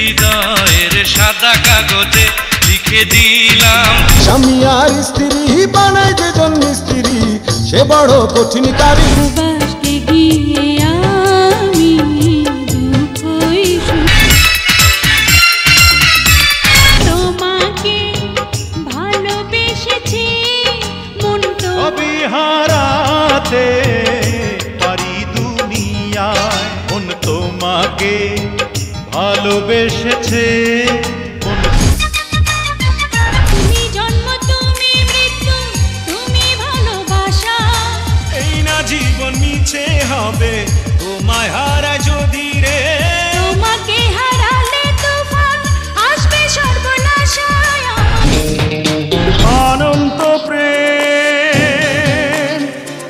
হৃদয়ের সাদা কাগজে লিখে দিলাম। স্বামী আর স্ত্রী বানাই যেজন মিস্ত্রি, সে বড় কঠিন কারিগর। বাসকে গিয়ে আমি দুঃখই তোমাকে ভালোবেসেছি, মন তো হারাতে পারি দুনিয়ায়, মন তোমাকে ভালোবেসেছে। তুমি জন্ম তুমি মৃত্যু তুমি ভালোবাসা, এই না জীবন মিছে হবে তোমায় হারা যদি রে। তোমাকে হারালে তুফান আসবে সর্বনাশায়। অনন্ত প্রেম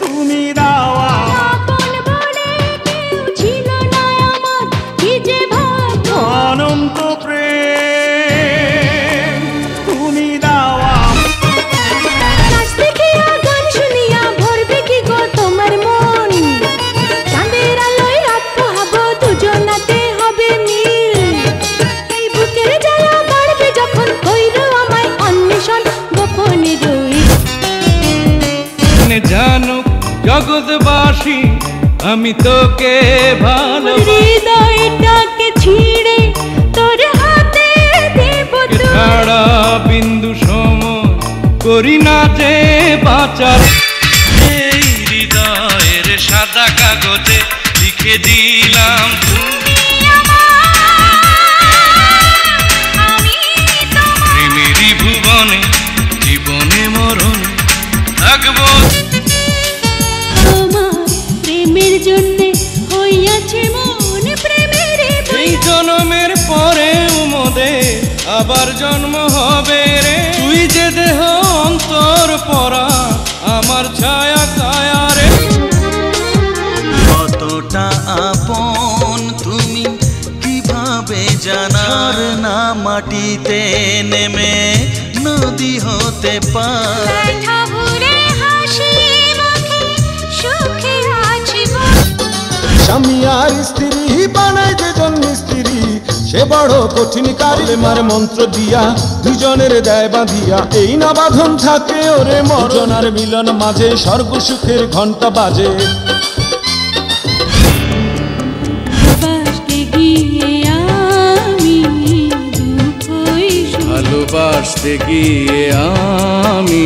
তুমি দাওয়া, আপন বলে কেউ ছিল না আমার, কি যে ভাগ্য। অনন্ত প্রেম তুমি দাওয়া। নাচ দেখিয়া গান শুনিয়া ভরবে কি গো তোমার মন, চাঁদের আলোয় রাত পোহাবো দুজনাতে হবে মিল। এই বুকের জ্বালা বাড়বে যখন কইরো আমায় অন্বেষণ গোপনে রই। জানুক জগৎবাসী আমি তোকে ভালোবাসি, হৃদয়টাকে ছিঁড়ে তোর হাতে দেব ছাড়া বিন্দু সময় করি না যে বাঁচার। এই হৃদয়ের সাদা কাগজে লিখে দিলাম প্রেমেরই ভুবনে জীবনে মরণে থাকবো। আমার প্রেমের জন্যে হইয়াছে মন প্রেমের এই জন্মের পরে উমদে আবার জন্ম হবে রে। তুই যে দেহ অন্তর পরা আমার ছায়া কায়া রে। কতটা আপন তুমি কিভাবে জানার না, মাটিতে নেমে নদী হতে পারে। ভুরে হাসি মুখে সুখে আছি। স্বামী আর স্ত্রী বানাই যেজন মিস্ত্রি, সে বড় কঠিন কারিগর। মন্ত্র দিয়া দুজনের দেয় বাঁধিয়া, এই না বাঁধন থাকে ওরে মরণার মিলন মাঝে স্বর্গ সুখের ঘন্টা বাজে। বাসকে গিয়ে আমি দুঃখই ভালোবাসতে গিয়ে আমি